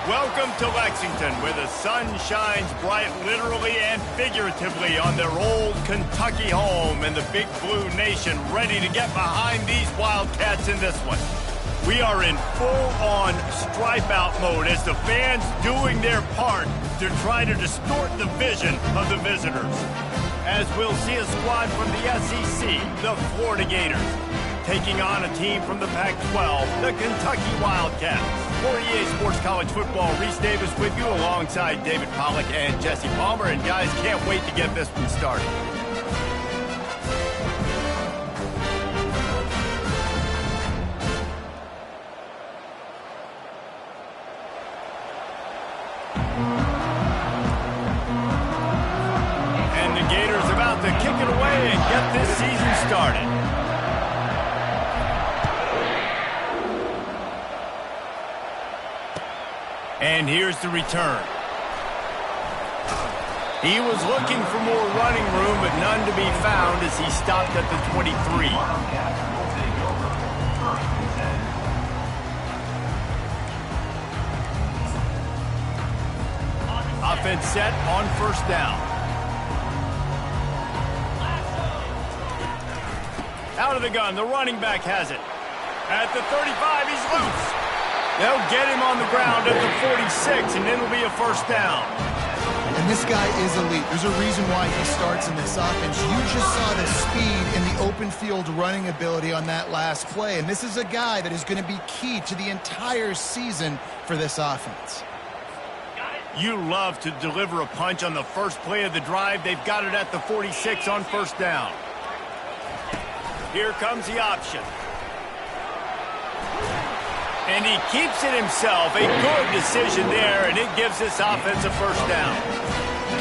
Welcome to Lexington, where the sun shines bright literally and figuratively on their old Kentucky home, and the Big Blue Nation ready to get behind these Wildcats in this one. We are in full-on stripe-out mode as the fans doing their part to try to distort the vision of the visitors. As we'll see a squad from the SEC, the Florida Gators, taking on a team from the Pac-12, the Kentucky Wildcats. For EA Sports College Football, Reese Davis with you alongside David Pollack and Jesse Palmer. And guys, can't wait to get this one started. And the Gators about to kick it away and get this season started. And here's the return. He was looking for more running room, but none to be found as he stopped at the 23. Offense set on first down. Out of the gun, the running back has it. At the 35, he's loose. They'll get him on the ground at the 46, and it'll be a first down. And this guy is elite. There's a reason why he starts in this offense. You just saw the speed and the open field running ability on that last play. And this is a guy that is going to be key to the entire season for this offense. You love to deliver a punch on the first play of the drive. They've got it at the 46 on first down. Here comes the option. And he keeps it himself. A good decision there, and it gives this offense a first down.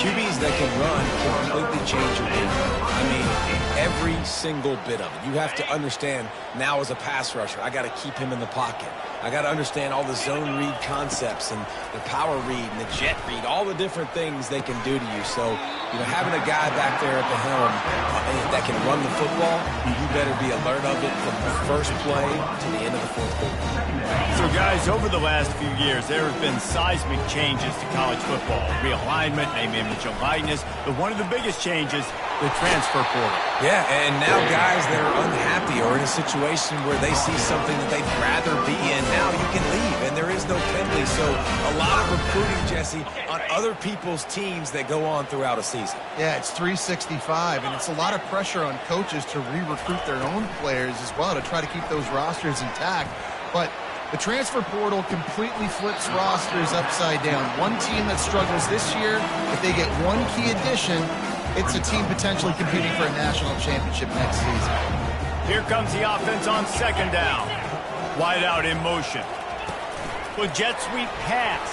QBs that can run completely change your game. I mean, every single bit of it. You have to understand now as a pass rusher, I got to keep him in the pocket. I got to understand all the zone read concepts and the power read and the jet read, all the different things they can do to you. So, you know, having a guy back there at the helm that can run the football, you better be alert of it from the first play to the end of the fourth quarter. So, guys, over the last few years, there have been seismic changes to college football. Realignment, name, image, and likeness. But one of the biggest changes, the transfer portal. Yeah, and now guys that are unhappy or in a situation where they see something that they'd rather be in, now you can leave, and there is no penalty. So a lot of recruiting, Jesse, on other people's teams that go on throughout a season. Yeah, it's 365, and it's a lot of pressure on coaches to re-recruit their own players as well to try to keep those rosters intact. But the transfer portal completely flips rosters upside down. One team that struggles this year, if they get one key addition, it's a team potentially competing for a national championship next season. Here comes the offense on second down. Wide out in motion. With jet sweep pass.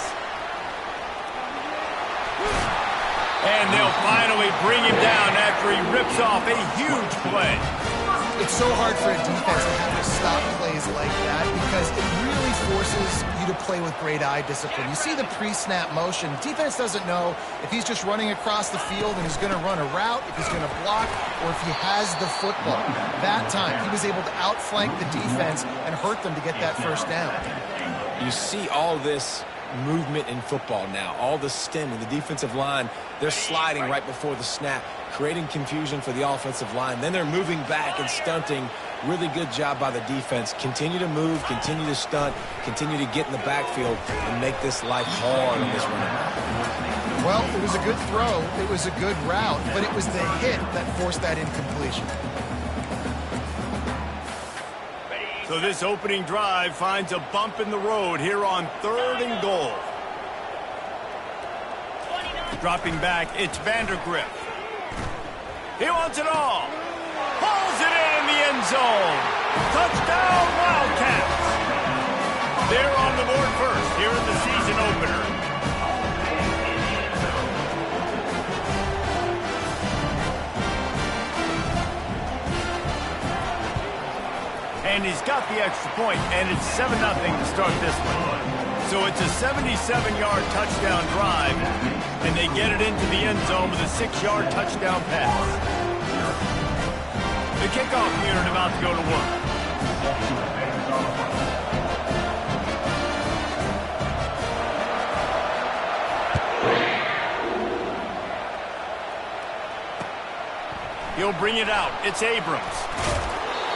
And they'll finally bring him down after he rips off a huge play. It's so hard for a defense to have to stop plays like that because it really forces you to play with great eye discipline. You see the pre-snap motion. Defense doesn't know if he's just running across the field and he's going to run a route, if he's going to block, or if he has the football. That time, he was able to outflank the defense and hurt them to get that first down. You see all this movement in football now, all the stemming, the defensive line, they're sliding right before the snap, creating confusion for the offensive line. Then they're moving back and stunting. Really good job by the defense. Continue to move, continue to stunt, continue to get in the backfield and make this life hard on this running back. Well, it was a good throw, it was a good route, but it was the hit that forced that incompletion. So this opening drive finds a bump in the road here on 3rd and goal. Dropping back, it's Vandergriff. He wants it all. Pulls it in the end zone. Touchdown, Wildcats. They're on the board first here in the season opener. And he's got the extra point, and it's 7-0 to start this one. So it's a 77-yard touchdown drive, and they get it into the end zone with a 6-yard touchdown pass. The kickoff unit about to go to work. He'll bring it out. It's Abrams.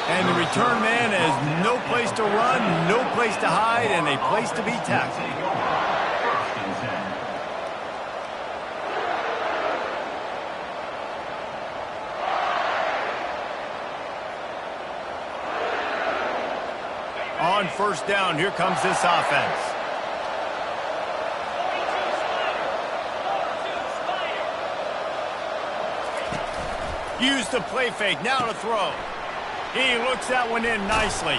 And the return man has no place to run, no place to hide, and a place to be tackled. On first down, here comes this offense. Use the play fake, now to throw. He looks that one in nicely.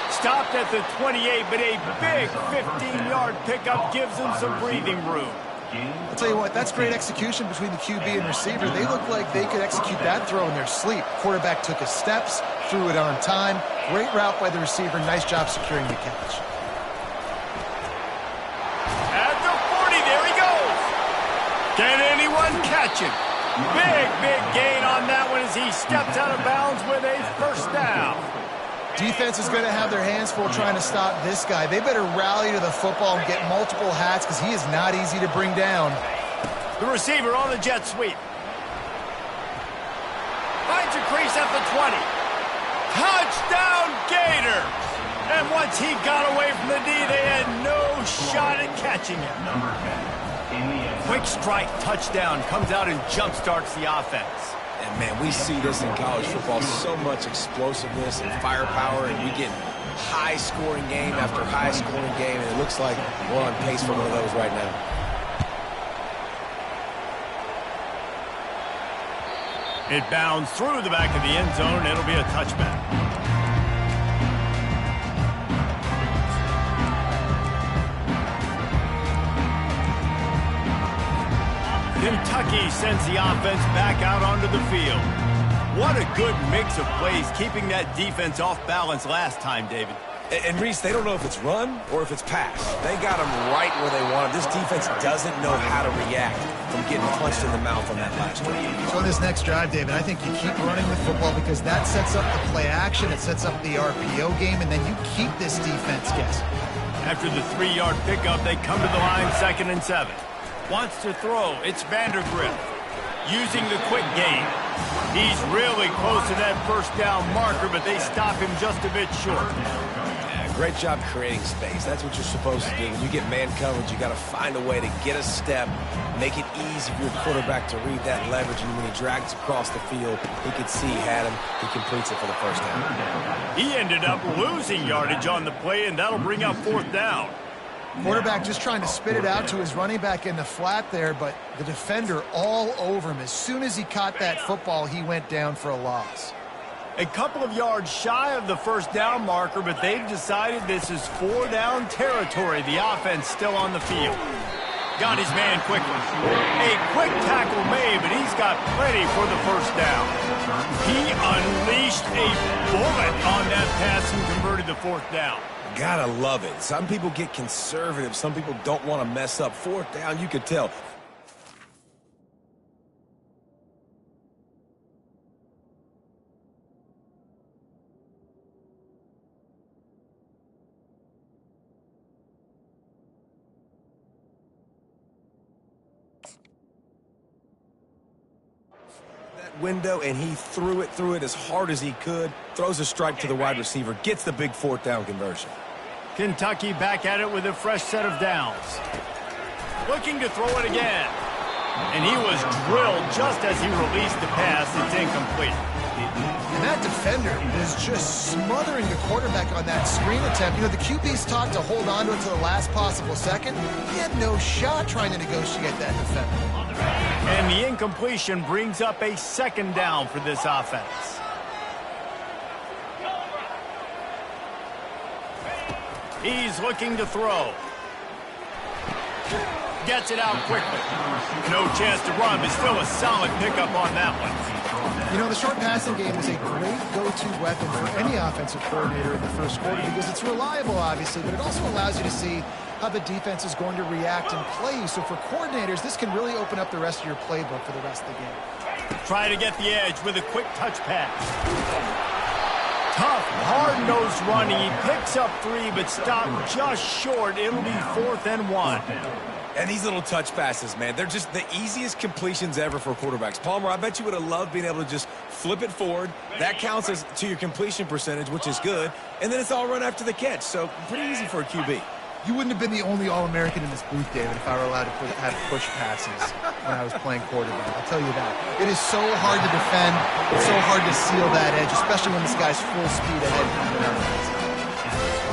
Stopped at the 28, but a big 15-yard pickup gives him some breathing room. I'll tell you what, that's great execution between the QB and receiver. They look like they could execute that throw in their sleep. Quarterback took his steps, threw it on time. Great route by the receiver. Nice job securing the catch. At the 40, there he goes. Can anyone catch him? Big gain on that one as he steps out of bounds with a first down. Defense is going to have their hands full trying to stop this guy. They better rally to the football and get multiple hats because he is not easy to bring down. The receiver on the jet sweep. Finds a crease at the 20. Touchdown Gators! And once he got away from the D, they had no shot at catching him. Quick strike touchdown comes out and jump-starts the offense. And, man, we see this in college football, so much explosiveness and firepower, and we get high-scoring game after high-scoring game, and it looks like we're on pace for one of those right now. It bounds through the back of the end zone. It'll be a touchback. Kentucky sends the offense back out onto the field. What a good mix of plays, keeping that defense off balance last time, David. And Reese, they don't know if it's run or if it's pass. They got them right where they want them. This defense doesn't know how to react from getting punched in the mouth on that last one. So on this next drive, David, I think you keep running the football because that sets up the play action, it sets up the RPO game, and then you keep this defense guessing. After the 3-yard pickup, they come to the line 2nd and 7. Wants to throw. It's Vandergrift using the quick game. He's really close to that first down marker, but they stop him just a bit short. Yeah, great job creating space. That's what you're supposed to do. When you get man coverage, you got to find a way to get a step, make it easy for your quarterback to read that leverage, and when he drags across the field, he could see he had him. He completes it for the first down. He ended up losing yardage on the play, and that'll bring up 4th down. Quarterback just trying to spit it out to his running back in the flat there, but the defender all over him. As soon as he caught that football, he went down for a loss. A couple of yards shy of the first down marker, but they've decided this is 4-down territory. The offense still on the field. Got his man quickly. A quick tackle made, but he's got plenty for the first down. He unleashed a bullet on that pass and converted the 4th down. Gotta love it. Some people get conservative. Some people don't want to mess up. 4th down, you could tell. That window, and he threw it as hard as he could. Throws a strike to the wide receiver. Gets the big 4th down conversion. Kentucky back at it with a fresh set of downs. Looking to throw it again. And he was drilled just as he released the pass. It's incomplete. And that defender is just smothering the quarterback on that screen attempt. You know, the QB's taught to hold on to it to the last possible second. He had no shot trying to negotiate that defender. And the incompletion brings up a 2nd down for this offense. He's looking to throw. Gets it out quickly. No chance to run, but still a solid pickup on that one. You know, the short passing game is a great go-to weapon for any offensive coordinator in the first quarter because it's reliable, obviously, but it also allows you to see how the defense is going to react and play you. So for coordinators, this can really open up the rest of your playbook for the rest of the game. Try to get the edge with a quick touch pass. Tough, hard-nosed running. He picks up 3, but stopped just short. It'll be 4th and 1. And these little touch passes, man, they're just the easiest completions ever for quarterbacks. Palmer, I bet you would have loved being able to just flip it forward. That counts as to your completion percentage, which is good. And then it's all run after the catch. So pretty easy for a QB. You wouldn't have been the only All-American in this booth, David, if I were allowed to have push passes when I was playing quarterback. I'll tell you that. It is so hard to defend. It's so hard to seal that edge, especially when this guy's full speed ahead coming around.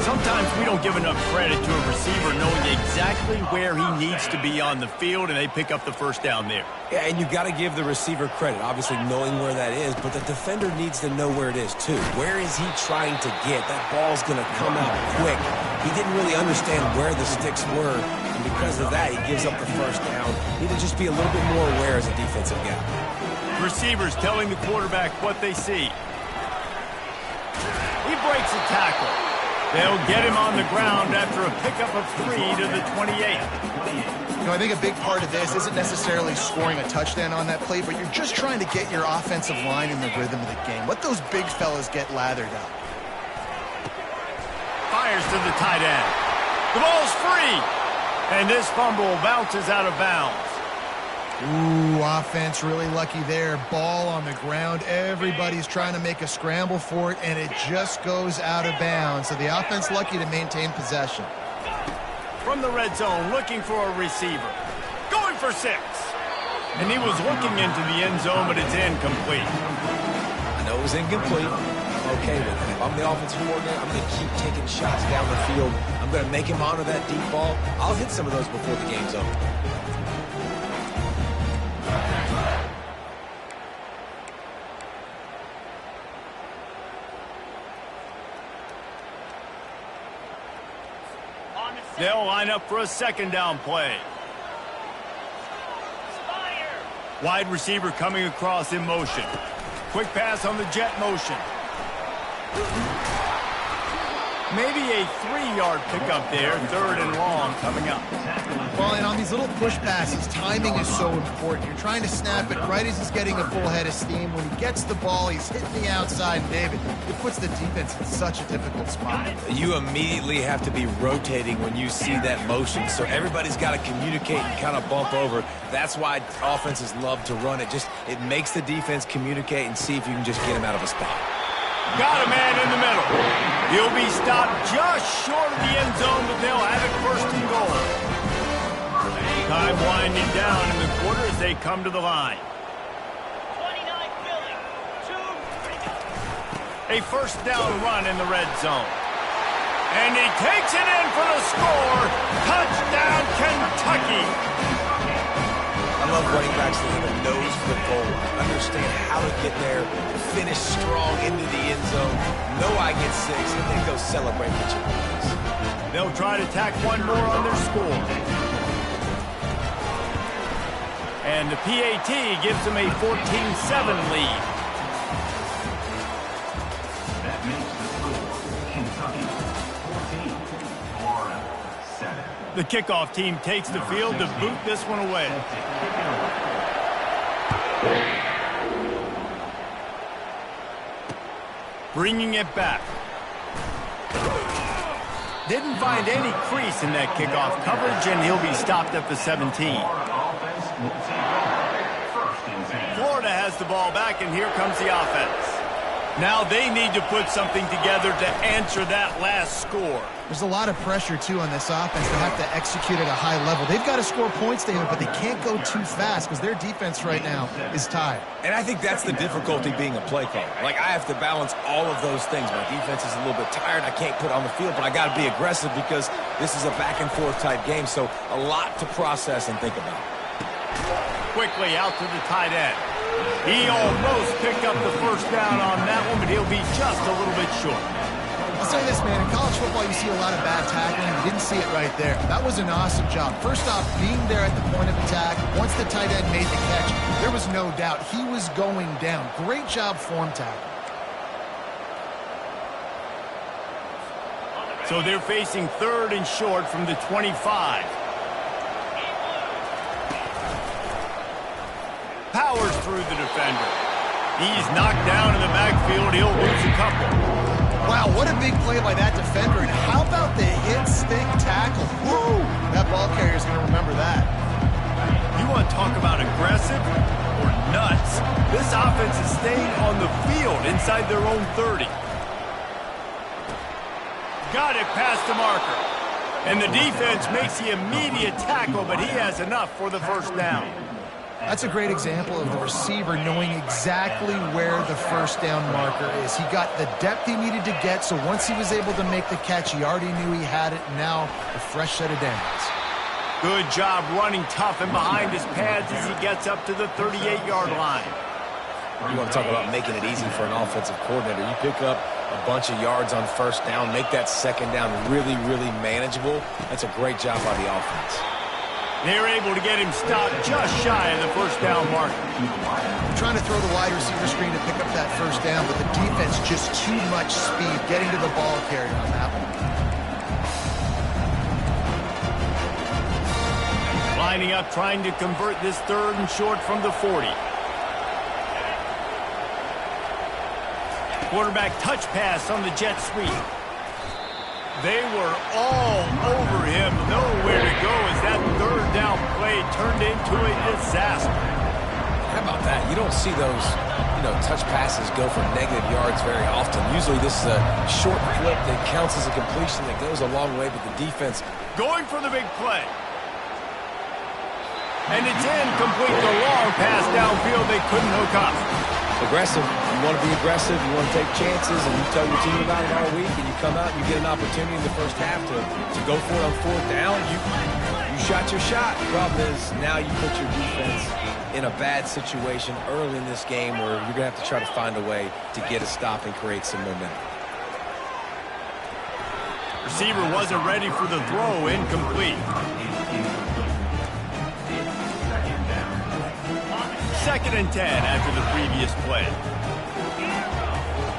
Sometimes we don't give enough credit to a receiver knowing exactly where he needs to be on the field, and they pick up the first down there. Yeah, and you've got to give the receiver credit, obviously knowing where that is, but the defender needs to know where it is too. Where is he trying to get? That ball's going to come out quick. He didn't really understand where the sticks were, and because of that, he gives up the first down. He need to just be a little bit more aware as a defensive guy. Receivers telling the quarterback what they see. He breaks a tackle. They'll get him on the ground after a pickup of 3 to the 28. You know, I think a big part of this isn't necessarily scoring a touchdown on that play, but you're just trying to get your offensive line in the rhythm of the game. Let those big fellas get lathered up. Fires to the tight end. The ball's free. And this fumble bounces out of bounds. Ooh, offense really lucky there. Ball on the ground. Everybody's trying to make a scramble for it, and it just goes out of bounds. So the offense lucky to maintain possession. From the red zone, looking for a receiver. Going for 6. And he was looking into the end zone, but it's incomplete. I know it was incomplete. I'm okay with it. If I'm the offensive coordinator, I'm going to keep taking shots down the field. I'm going to make him honor that deep ball. I'll hit some of those before the game's over. They'll line up for a second down play. Wide receiver coming across in motion. Quick pass on the jet motion. Maybe a 3-yard pickup there. 3rd and long coming up. Well, and on these little push passes, timing is so important. You're trying to snap it right as he's getting a full head of steam. When he gets the ball, he's hitting the outside. And David, it puts the defense in such a difficult spot. You immediately have to be rotating when you see that motion. So everybody's got to communicate and kind of bump over. That's why offenses love to run it. It makes the defense communicate and see if you can just get him out of a spot. Got a man in the middle. He'll be stopped just short of the end zone, but they'll have it 1st and goal. Time winding down in the quarter as they come to the line. 29 filling. 2. A first down run in the red zone. And he takes it in for the score. Touchdown, Kentucky. I love running backs that have a nose for the goal. Understand how to get there, finish strong into the end zone. Know I get 6, and then go celebrate with your boys. They'll try to tack one more on their score. And the PAT gives them a 14-7 lead. That makes the score Kentucky 14, Florida 7. The kickoff team takes the field to boot this one away. Bringing it back. Didn't find any crease in that kickoff coverage, and he'll be stopped at the 17. Florida has the ball back, and here comes the offense. Now they need to put something together to answer that last score. There's a lot of pressure, too, on this offense. They have to execute at a high level. They've got to score points, David, but they can't go too fast because their defense right now is tired. And I think that's the difficulty being a play caller. Like, I have to balance all of those things. My defense is a little bit tired. I can't put on the field, but I got to be aggressive because this is a back-and-forth type game, so a lot to process and think about. Quickly out to the tight end. He almost picked up the first down on that one, but he'll be just a little bit short. I'll say this, man. In college football, you see a lot of bad tackling. You didn't see it right there. That was an awesome job. First off, being there at the point of attack. Once the tight end made the catch, there was no doubt he was going down. Great job form tackle. So they're facing 3rd and short from the 25. Powers through the defender. He's knocked down in the backfield. He'll lose a couple. Wow, what a big play by that defender. And how about the hit stick tackle? Woo! That ball carrier's going to remember that. aggressive or nuts. This offense is staying on the field inside their own 30. Got it past the marker. And the defense makes the immediate tackle, but he has enough for the first down. That's a great example of the receiver knowing exactly where the first down marker is. He got the depth he needed to get, so once he was able to make the catch, he already knew he had it, and now a fresh set of downs. Good job running tough and behind his pads as he gets up to the 38-yard line. You want to talk about making it easy for an offensive coordinator. You pick up a bunch of yards on first down, make that second down really, really manageable. That's a great job by the offense. They're able to get him stopped just shy of the first down mark. Trying to throw the wide receiver screen to pick up that first down, but the defense just too much speed getting to the ball carrier on that one. Lining up, trying to convert this third and short from the 40. Quarterback touch pass on the jet sweep. They were all over him. Nowhere to go as that third down play turned into a disaster. How about that? You don't see those, touch passes go for negative yards very often. Usually this is a short clip that counts as a completion that goes a long way, but the defense going for the big play. And it's incomplete. The long pass downfield. They couldn't hook up. Aggressive. You want to be aggressive. You want to take chances, and you tell your team about it all week, and you come out and you get an opportunity in the first half to go for it on fourth down. You shot your shot. The problem is now you put your defense in a bad situation early in this game where you're going to have to try to find a way to get a stop and create some momentum. Receiver wasn't ready for the throw. Incomplete. Second and 10 after the previous play.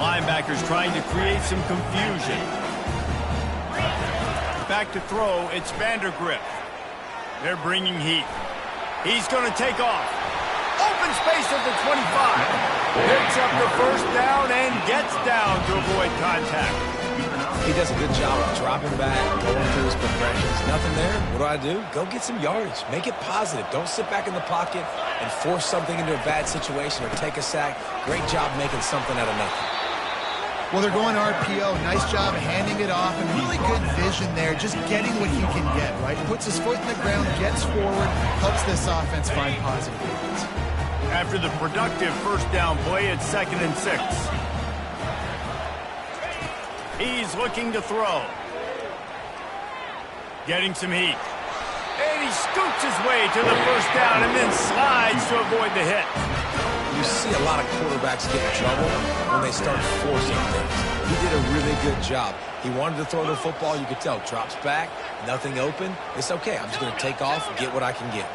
Linebackers trying to create some confusion. Back to throw, it's Vandergrift. They're bringing heat. He's going to take off. Open space at the 25. Picks up the first down and gets down to avoid contact. He does a good job of dropping back, going through his progressions. Nothing there. What do? Go get some yardage. Make it positive. Don't sit back in the pocket and force something into a bad situation or take a sack. Great job making something out of nothing. Well, they're going RPO. Nice job handing it off, and really good vision there, just getting what he can get, right? Puts his foot in the ground, gets forward, helps this offense find positive yards. After the productive first down play, it's 2nd and 6. He's looking to throw. Getting some heat. And he scoots his way to the first down and then slides to avoid the hit. You see a lot of quarterbacks get in trouble when they start forcing things. He did a really good job. He wanted to throw the football. You could tell. Drops back, nothing open. It's okay. I'm just going to take off and get what I can get.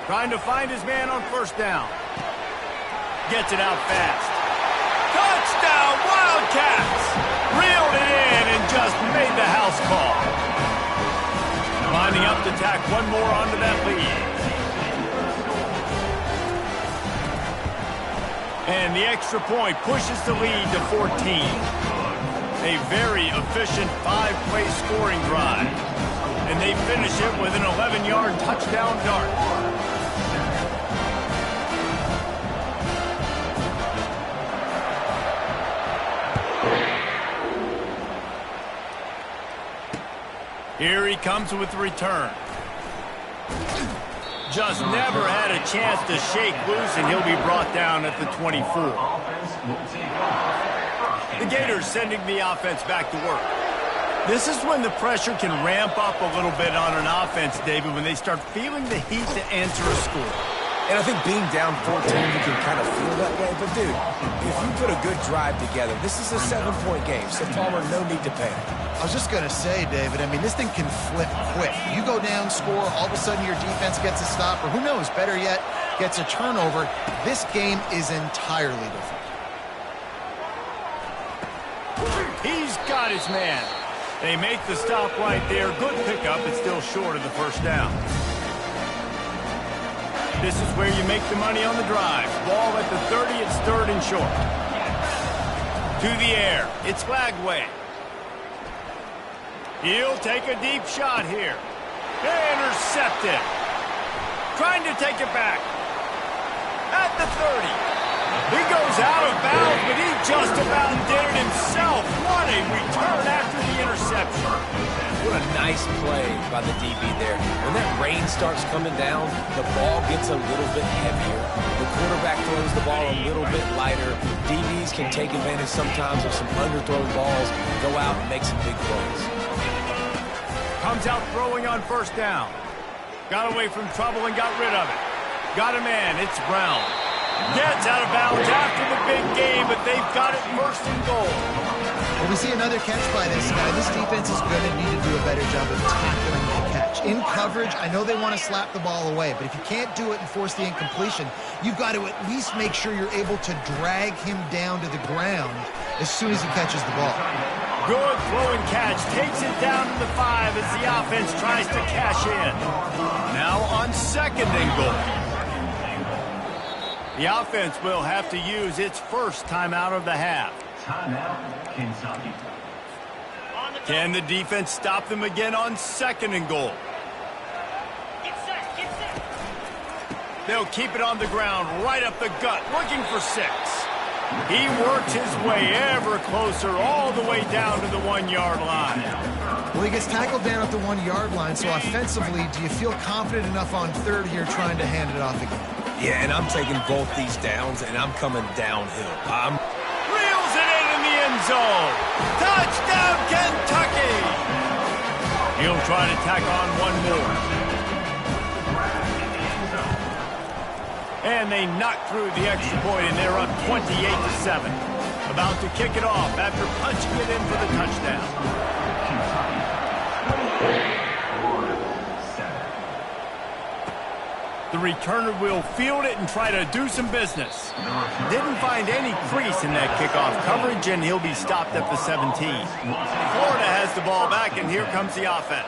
Trying to find his man on first down. Gets it out fast. Touchdown, Wildcats! Reeled it in and just made the house call. Lining up to tack one more onto that lead. And the extra point pushes the lead to 14. A very efficient 5-play scoring drive. And they finish it with an 11-yard touchdown dart. Here he comes with the return. Just never had a chance to shake loose, and he'll be brought down at the 24. The Gators sending the offense back to work. This is when the pressure can ramp up a little bit on an offense, David, when they start feeling the heat to answer a score. And I think being down 14, you can kind of feel that way. But, dude, if you put a good drive together, this is a 7-point game. So, Palmer, no need to panic. I was just going to say, David, I mean, this thing can flip quick. You go down, score, all of a sudden your defense gets a stop, or who knows, better yet, gets a turnover. This game is entirely different. He's got his man. They make the stop right there. Good pickup. It's still short of the first down. This is where you make the money on the drive. Ball at the 30. It's 3rd and short. To the air. It's Lagway. He'll take a deep shot here. Intercepted. trying to take it back. At the 30. He goes out of bounds, but he just about did it himself. What a return after the interception. What a nice play by the DB there. When that rain starts coming down, the ball gets a little bit heavier. The quarterback throws the ball a little bit lighter. DBs can take advantage sometimes of some underthrown balls, go out and make some big plays. Comes out throwing on first down. Got away from trouble and got rid of it. Got a man. It's Brown. Gets out of bounds after the big game, but they've got it first and goal. Well, we see another catch by this guy. This defense is going to need to do a better job of tackling the catch. In coverage, I know they want to slap the ball away, but if you can't do it and force the incompletion, you've got to at least make sure you're able to drag him down to the ground as soon as he catches the ball. Good throw and catch. Takes it down to the 5 as the offense tries to cash in. Now on second and goal. The offense will have to use its first timeout of the half. Timeout, Kentucky. Can the defense stop them again on second and goal? Get set, get set. They'll keep it on the ground, right up the gut, looking for 6. He works his way ever closer, all the way down to the 1-yard line. Well, he gets tackled down at the 1-yard line, so offensively, do you feel confident enough on third here trying to hand it off again? Yeah, and I'm taking both these downs, and I'm coming downhill. Reels it in the end zone. Touchdown, Kentucky! He'll try to tack on one more. And they knock through the extra point, and they're up 28-7. About to kick it off after punching it in for the touchdown. The returner will field it and try to do some business. Didn't find any crease in that kickoff coverage, and he'll be stopped at the 17. Florida has the ball back, and here comes the offense.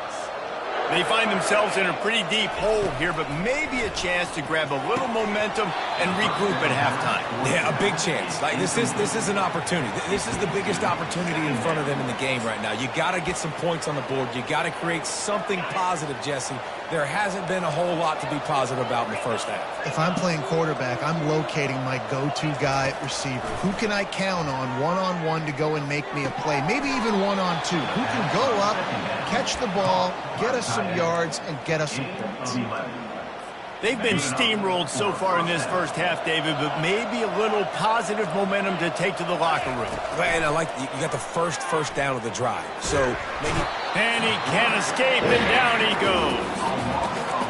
They find themselves in a pretty deep hole here, but maybe a chance to grab a little momentum and regroup at halftime. Yeah, a big chance. Like this is an opportunity. This is the biggest opportunity in front of them in the game right now. You got to get some points on the board. You got to create something positive, Jesse. There hasn't been a whole lot to be positive about in the first half. If I'm playing quarterback, I'm locating my go-to guy at receiver. Who can I count on one-on-one to go and make me a play? Maybe even one-on-two. Who can go up, catch the ball, get us some yards, and get us some points? They've been steamrolled so far in this first half, David, but maybe a little positive momentum to take to the locker room. And I like you got the first down of the drive. So maybe. And he can't escape, and down he goes.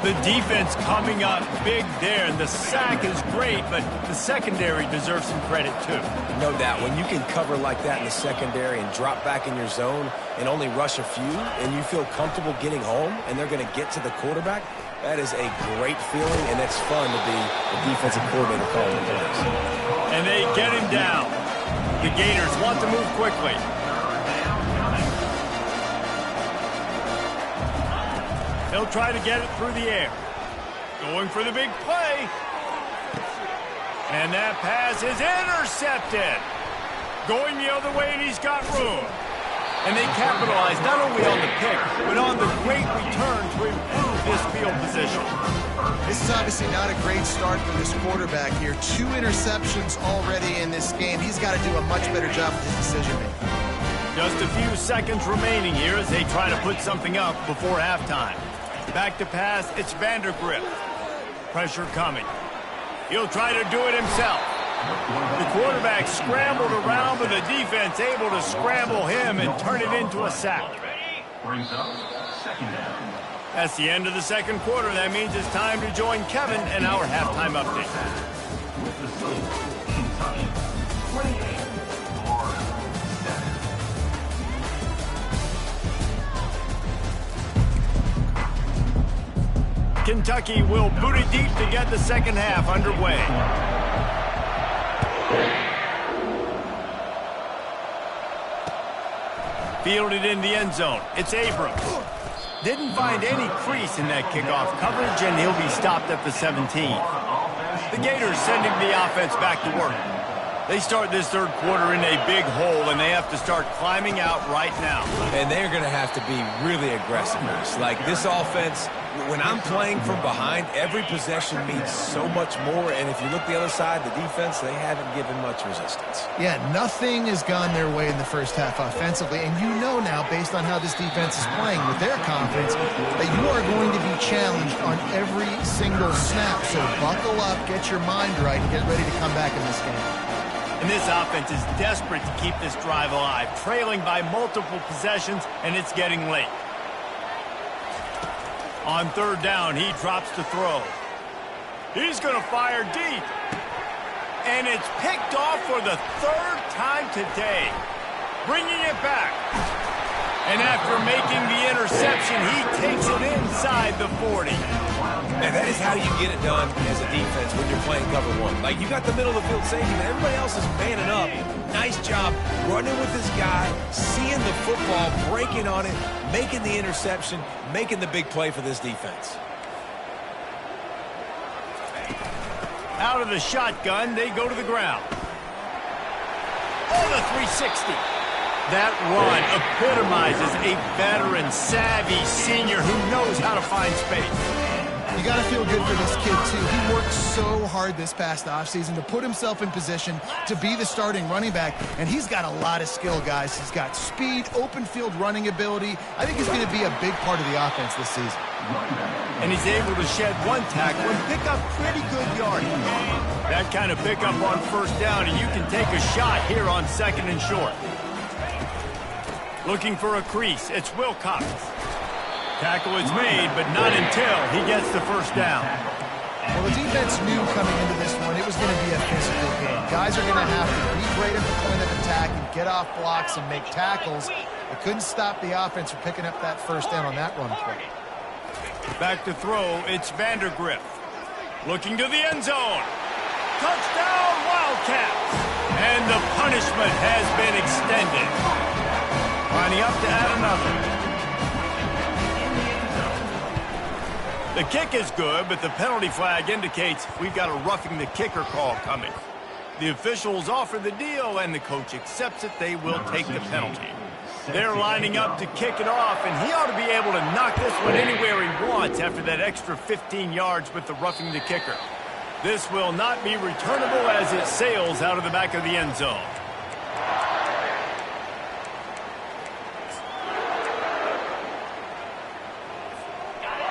The defense coming up big there, and the sack is great, but the secondary deserves some credit too. No doubt. When you can cover like that in the secondary and drop back in your zone and only rush a few, and you feel comfortable getting home, and they're going to get to the quarterback, that is a great feeling, and it's fun to be a defensive coordinator calling the plays. And they get him down. The Gators want to move quickly. They'll try to get it through the air. Going for the big play. And that pass is intercepted. Going the other way, and he's got room. And they capitalize not only on the pick, but on the great return to improve this field position. This is obviously not a great start for this quarterback here. 2 interceptions already in this game. He's got to do a much better job with his decision-making. Just a few seconds remaining here as they try to put something up before halftime. Back to pass, it's Vandergrift. Pressure coming. He'll try to do it himself. The quarterback scrambled around, but the defense able to scramble him and turn it into a sack. Brings up second down. That's the end of the second quarter. That means it's time to join Kevin and our halftime update. With the score, Kentucky 28, Florida 7. Kentucky will boot it deep to get the second half underway. Fielded in the end zone. It's Abrams. Didn't find any crease in that kickoff coverage, and he'll be stopped at the 17. The Gators sending the offense back to work. They start this third quarter in a big hole, and they have to start climbing out right now. And they're going to have to be really aggressive. Like this offense, when I'm playing from behind, every possession means so much more. And if you look the other side, the defense, they haven't given much resistance. Yeah, nothing has gone their way in the first half offensively. And you know now, based on how this defense is playing with their confidence, that you are going to be challenged on every single snap. So buckle up, get your mind right, and get ready to come back in this game. And this offense is desperate to keep this drive alive, trailing by multiple possessions, and it's getting late. On third down, he drops to throw. He's going to fire deep. And it's picked off for the third time today. Bringing it back. And after making the interception, he takes it inside the 40. And that is how you get it done as a defense when you're playing cover one. Like, you got the middle of the field safety, but everybody else is manning up. Nice job running with this guy, seeing the football, breaking on it, making the interception, making the big play for this defense. Out of the shotgun, they go to the ground. Oh, the 360. That run epitomizes a veteran, savvy senior who knows how to find space. You got to feel good for this kid, too. He worked so hard this past offseason to put himself in position to be the starting running back, and he's got a lot of skill, guys. He's got speed, open field running ability. I think he's going to be a big part of the offense this season. And he's able to shed one tackle and pick up pretty good yardage. That kind of pickup on first down, and you can take a shot here on second and short. Looking for a crease, it's Wilcox. Tackle is made, but not until he gets the first down. Well, the defense knew coming into this one it was going to be a physical game. Guys are going to have to be great at the point of attack and get off blocks and make tackles. They couldn't stop the offense from picking up that first down on that run play. Back to throw, it's Vandergrift. Looking to the end zone. Touchdown, Wildcats! And the punishment has been extended. Lining up to add another. The kick is good, but the penalty flag indicates we've got a roughing the kicker call coming. The officials offer the deal, and the coach accepts it. They will take the penalty. They're lining up to kick it off, and he ought to be able to knock this one anywhere he wants after that extra 15 yards with the roughing the kicker. This will not be returnable as it sails out of the back of the end zone.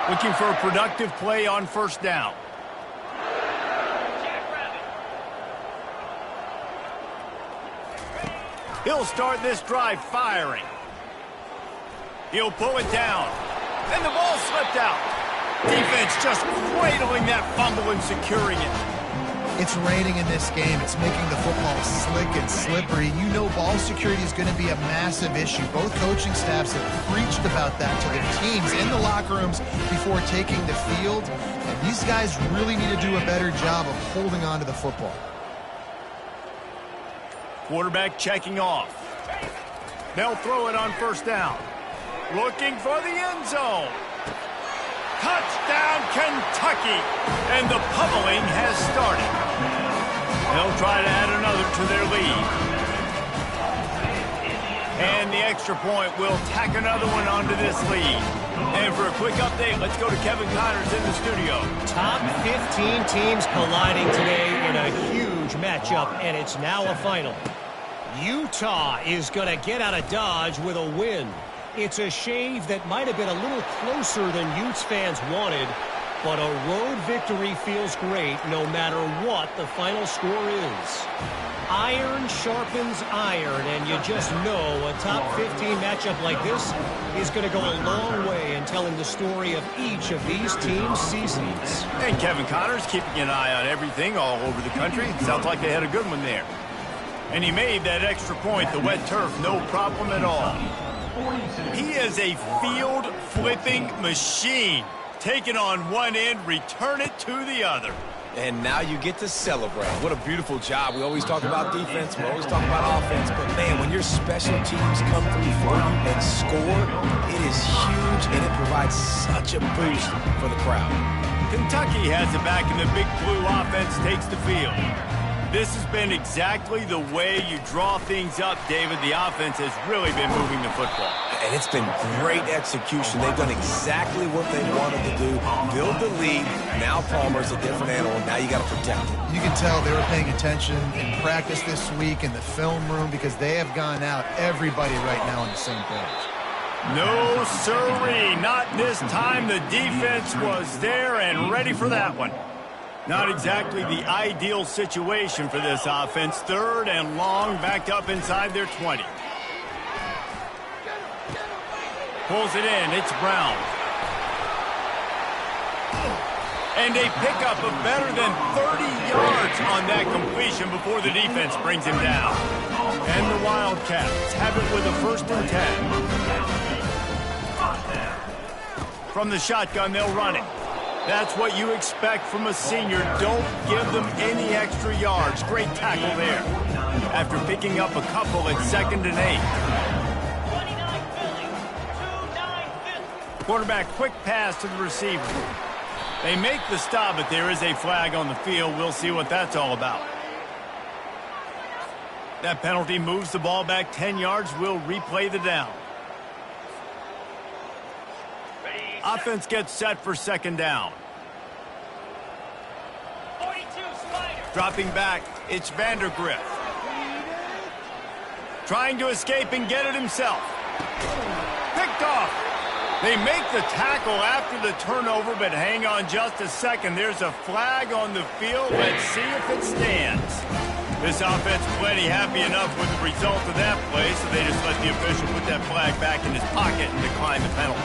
Looking for a productive play on first down. He'll start this drive firing. He'll pull it down. And the ball slipped out. Defense just cradling that fumble and securing it. It's raining in this game. It's making the football slick and slippery. You know ball security is going to be a massive issue. Both coaching staffs have preached about that to their teams in the locker rooms before taking the field. And these guys really need to do a better job of holding on to the football. Quarterback checking off. They'll throw it on first down. Looking for the end zone. Touchdown, Kentucky! And the pummeling has started. They'll try to add another to their lead. And the extra point will tack another one onto this lead. And for a quick update, let's go to Kevin Connors in the studio. Top 15 teams colliding today in a huge matchup, and it's now a final. Utah is going to get out of Dodge with a win. It's a shave that might have been a little closer than Utes fans wanted, but a road victory feels great no matter what the final score is. Iron sharpens iron, and you just know a top 15 matchup like this is going to go a long way in telling the story of each of these teams' seasons. And Kevin Connors keeping an eye on everything all over the country. Sounds like they had a good one there. And he made that extra point, the wet turf, no problem at all. He is a field-flipping machine. Take it on one end, return it to the other. And now you get to celebrate. What a beautiful job. We always talk about defense. We always talk about offense. But, man, when your special teams come through for you and score, it is huge, and it provides such a boost for the crowd. Kentucky has it back, and the Big Blue offense takes the field. This has been exactly the way you draw things up, David. The offense has really been moving the football. And it's been great execution. They've done exactly what they wanted to do. Build the lead. Now Palmer's a different animal. Now you got to protect it. You can tell they were paying attention in practice this week in the film room because they have gone out, everybody right now on the same page. No, sirree. Not this time. The defense was there and ready for that one. Not exactly the ideal situation for this offense. 3rd and long, backed up inside their 20. Pulls it in. It's Brown. And a pickup of better than 30 yards on that completion before the defense brings him down. And the Wildcats have it with a 1st and 10. From the shotgun, they'll run it. That's what you expect from a senior. Don't give them any extra yards. Great tackle there. After picking up a couple at 2nd and 8. 29 Philly, 2-9 Philly. Quarterback, quick pass to the receiver. They make the stop, but there is a flag on the field. We'll see what that's all about. That penalty moves the ball back 10 yards. We'll replay the down. Offense gets set for 2nd down. 42 Spider. Dropping back, it's Vandergriff. Trying to escape and get it himself. Picked off. They make the tackle after the turnover, but hang on just a second. There's a flag on the field. Let's see if it stands. This offense plenty happy enough with the result of that play, so they just let the official put that flag back in his pocket and decline the penalty.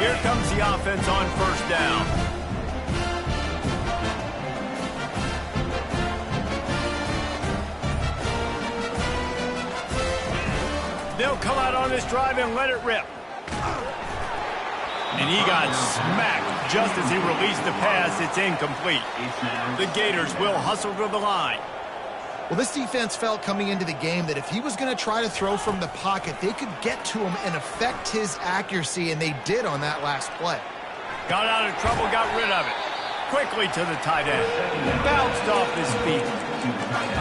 Here comes the offense on 1st down. They'll come out on this drive and let it rip. And he got smacked just as he released the pass. It's incomplete. The Gators will hustle to the line. Well, this defense felt coming into the game that if he was going to try to throw from the pocket, they could get to him and affect his accuracy, and they did on that last play. Got out of trouble, got rid of it. Quickly to the tight end. Bounced off his feet.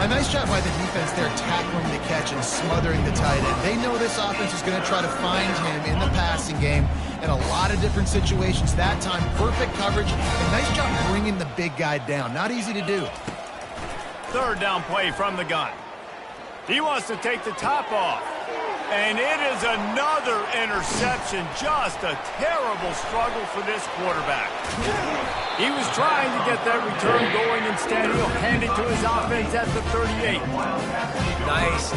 A nice job by the defense there tackling the catch and smothering the tight end. They know this offense is going to try to find him in the passing game in a lot of different situations. That time, perfect coverage. A nice job bringing the big guy down. Not easy to do. 3rd down play from the gun. He wants to take the top off. And it is another interception. Just a terrible struggle for this quarterback. He was trying to get that return going. Instead, he'll hand it to his offense at the 38. Nice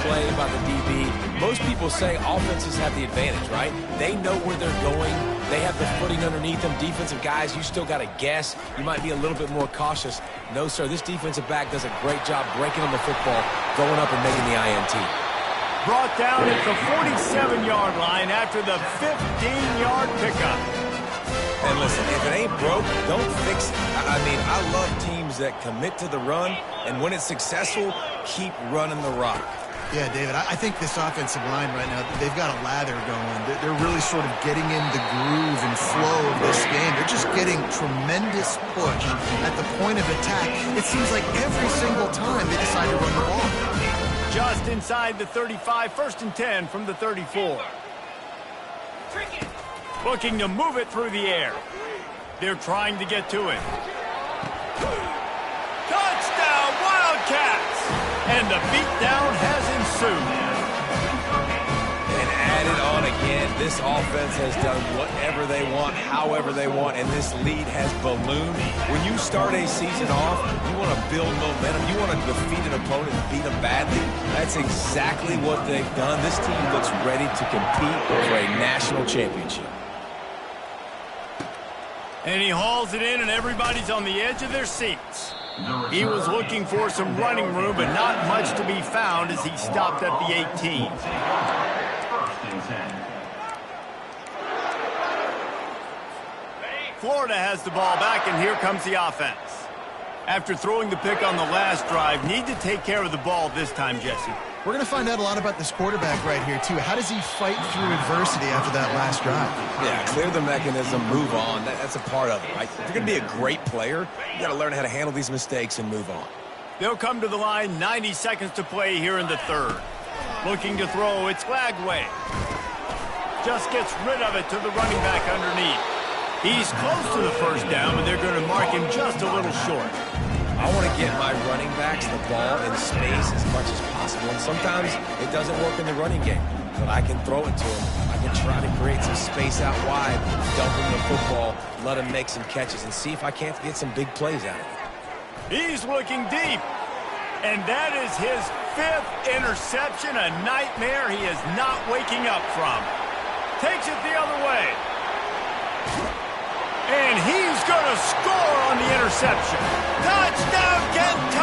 play by the DB. Most people say offenses have the advantage, right? They know where they're going. They have the footing underneath them. Defensive guys, you still got to guess. You might be a little bit more cautious. No, sir, this defensive back does a great job breaking on the football, going up and making the INT. Brought down at the 47-yard line after the 15-yard pickup. And listen, if it ain't broke, don't fix it. I mean, I love teams that commit to the run, and when it's successful, keep running the rock. Yeah, David, I think this offensive line right now, they've got a lather going. They're really sort of getting in the groove and flow of this game. They're just getting tremendous push at the point of attack. It seems like every single time they decide to run the ball. Just inside the 35, 1st and 10 from the 34. Looking to move it through the air. They're trying to get to it. Touchdown, Wildcats! And the beatdown has ensued. And added on again, this offense has done whatever they want, however they want, and this lead has ballooned. When you start a season off, you want to build momentum. You want to defeat an opponent and beat them badly. That's exactly what they've done. This team looks ready to compete for a national championship. And he hauls it in, and everybo's on the edge of their seats. He was looking for some running room, but not much to be found as he stopped at the 18. Florida has the ball back, and here comes the offense. After throwing the pick on the last drive, need to take care of the ball this time, Jesse. We're going to find out a lot about this quarterback right here, too. How does he fight through adversity after that last drive? Yeah, clear the mechanism, move on. That's a part of it, right? If you're going to be a great player, you got to learn how to handle these mistakes and move on. They'll come to the line, 90 seconds to play here in the third. Looking to throw, it's Flagway. Just gets rid of it to the running back underneath. He's close to the first down, but they're going to mark him just a little short. I want to get my running backs the ball in space as much as possible. And sometimes it doesn't work in the running game, but I can throw it to him. I can try to create some space out wide, dump him the football, let him make some catches, and see if I can't get some big plays out of it. He's looking deep. And that is his 5th interception, a nightmare he is not waking up from. Takes it the other way. And he's going to score on the interception. Touchdown, Kentucky!